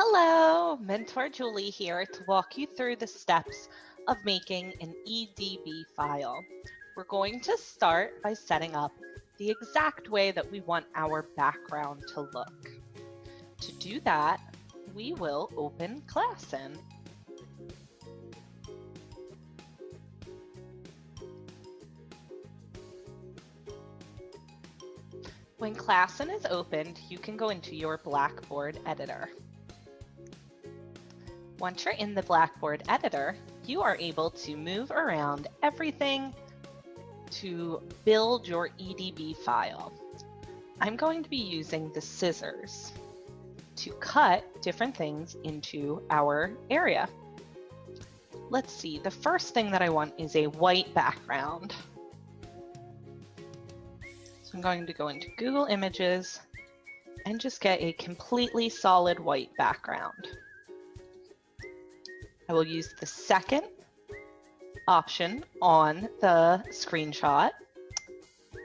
Hello, Mentor Julie here to walk you through the steps of making an EDB file. We're going to start by setting up the exact way that we want our background to look. To do that, we will open ClassIn. When ClassIn is opened, you can go into your Blackboard editor. Once you're in the Blackboard editor, you are able to move around everything to build your EDB file. I'm going to be using the scissors to cut different things into our area. Let's see, the first thing that I want is a white background. So I'm going to go into Google Images and just get a completely solid white background. I will use the second option on the screenshot,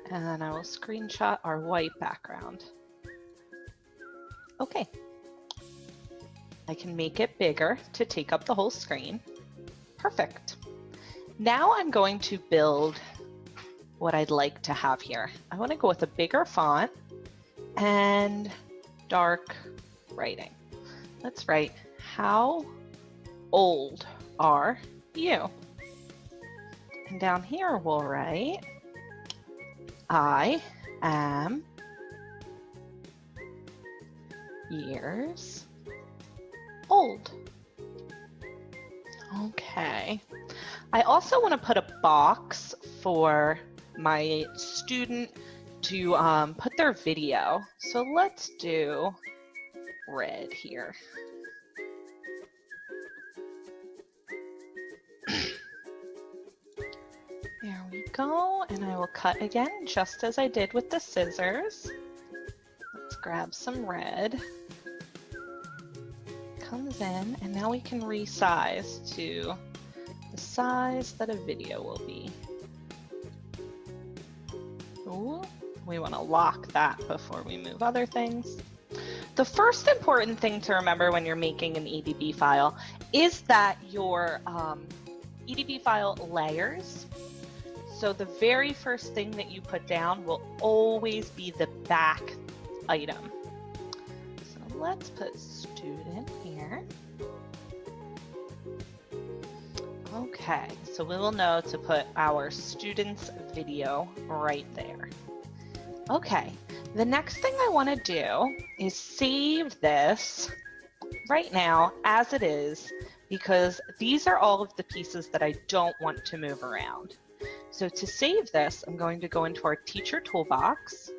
and I will screenshot our white background. Okay, I can make it bigger to take up the whole screen. Perfect. Now I'm going to build what I'd like to have here. I want to go with a bigger font and dark writing. Let's write, how old are you? And down here we'll write, I am years old. Okay. I also want to put a box for my student to put their video. So let's do red here. There we go, and I will cut again, just as I did with the scissors. Let's grab some red. Comes in, and now we can resize to the size that a video will be. Ooh, we want to lock that before we move other things. The first important thing to remember when you're making an EDB file is that your EDB file layers. So the very first thing that you put down will always be the back item. So let's put student here. Okay, so we will know to put our student's video right there. Okay, the next thing I want to do is save this right now as it is, because these are all of the pieces that I don't want to move around. So to save this, I'm going to go into our teacher toolbox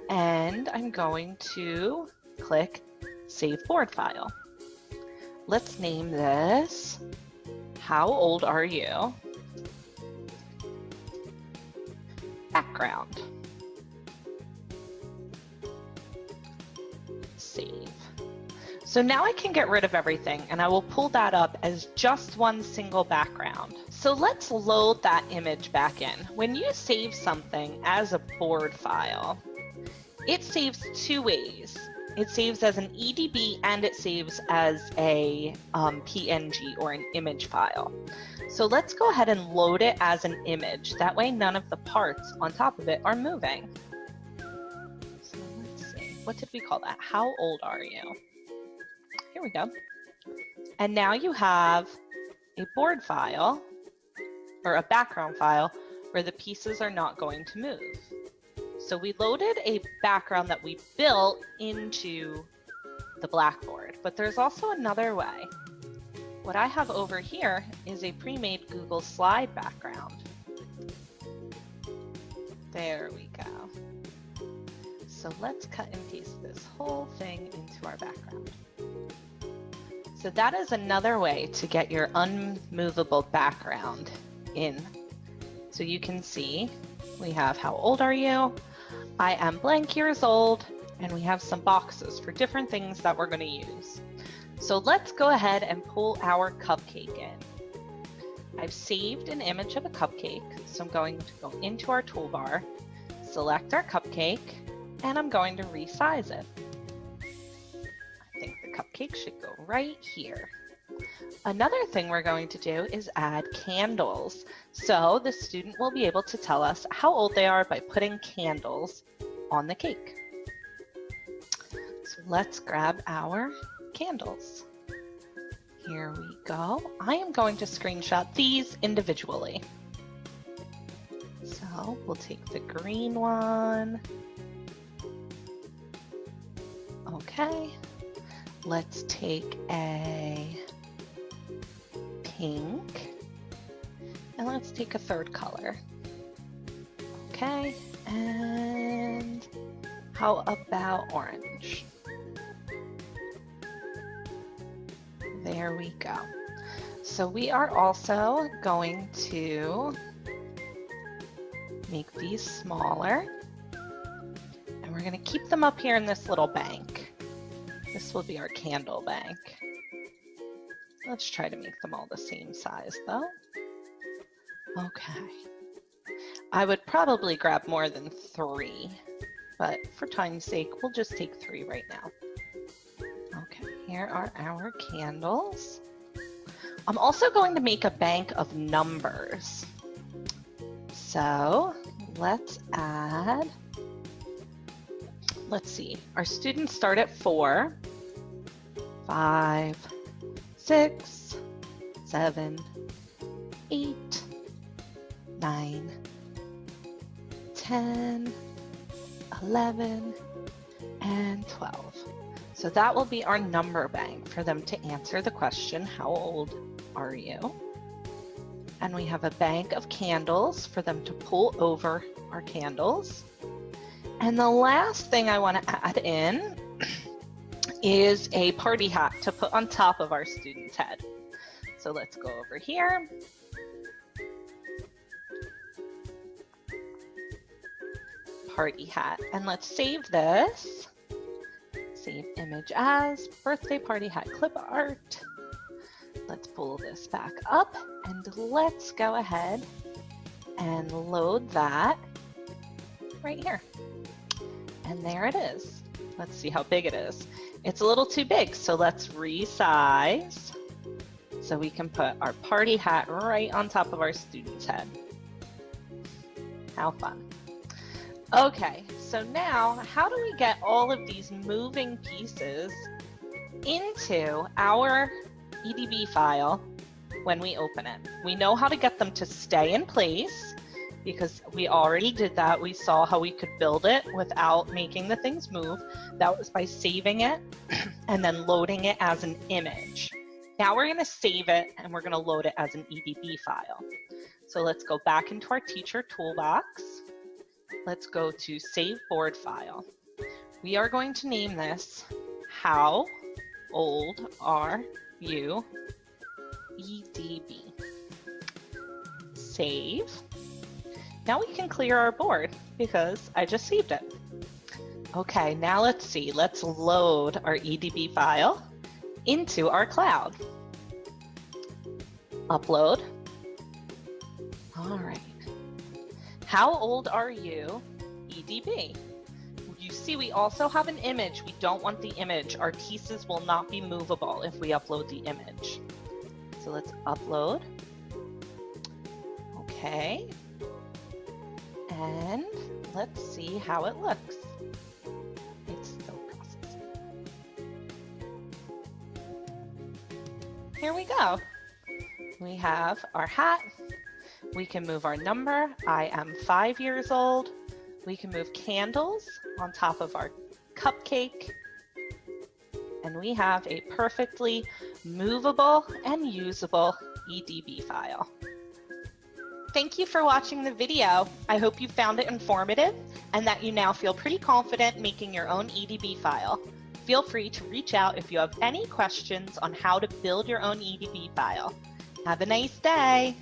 and I'm going to click Save Board File. Let's name this, How Old Are You? Background. Save. So now I can get rid of everything and I will pull that up as just one single background. So let's load that image back in. When you save something as a board file, it saves two ways. It saves as an EDB and it saves as a PNG or an image file. So let's go ahead and load it as an image. That way none of the parts on top of it are moving. So let's see, what did we call that? How old are you? Here we go. And now you have a board file or a background file where the pieces are not going to move. So we loaded a background that we built into the Blackboard, but there's also another way. What I have over here is a pre-made Google slide background. There we go. So let's cut and paste this whole thing into our background. So that is another way to get your unmovable background in. So you can see we have how old are you? I am blank years old, and we have some boxes for different things that we're going to use. So let's go ahead and pull our cupcake in. I've saved an image of a cupcake, so I'm going to go into our toolbar, select our cupcake, and I'm going to resize it. I think the cupcake should go right here. Another thing we're going to do is add candles. So the student will be able to tell us how old they are by putting candles on the cake. So let's grab our candles. Here we go. I am going to screenshot these individually. So we'll take the green one. Okay. Let's take a pink. And let's take a third color. Okay. And how about orange? There we go. So we are also going to make these smaller, and we're going to keep them up here in this little bank. This will be our candle bank. Let's try to make them all the same size though. Okay. I would probably grab more than 3, but for time's sake, we'll just take 3 right now. Okay, here are our candles. I'm also going to make a bank of numbers. So let's add, let's see, our students start at 4, 5, 6, 7, 8, 9, 10, 11, and 12. So that will be our number bank for them to answer the question, how old are you? And we have a bank of candles for them to pull over our candles. And the last thing I want to add in is a party hat to put on top of our student's head. So let's go over here. Party hat. And let's save this. Save image as birthday party hat clip art. Let's pull this back up and let's go ahead and load that right here. And there it is. Let's see how big it is. It's a little too big, so let's resize so we can put our party hat right on top of our student's head. How fun. Okay, so now how do we get all of these moving pieces into our EDB file when we open it? We know how to get them to stay in place because we already did that. We saw how we could build it without making the things move. That was by saving it and then loading it as an image. Now we're going to save it and we're going to load it as an EDB file. So let's go back into our teacher toolbox. Let's go to Save Board File. We are going to name this How Old Are You EDB. Save. Now we can clear our board because I just saved it. Okay, now let's see. Let's load our EDB file into our cloud. Upload. All right. How old are you, EDB? You see, we also have an image. We don't want the image. Our pieces will not be movable if we upload the image. So let's upload. Okay. And let's see how it looks. It's still processing. Here we go. We have our hat. We can move our number. I am 5 years old. We can move candles on top of our cupcake. And we have a perfectly movable and usable EDB file. Thank you for watching the video. I hope you found it informative and that you now feel pretty confident making your own EDB file. Feel free to reach out if you have any questions on how to build your own EDB file. Have a nice day.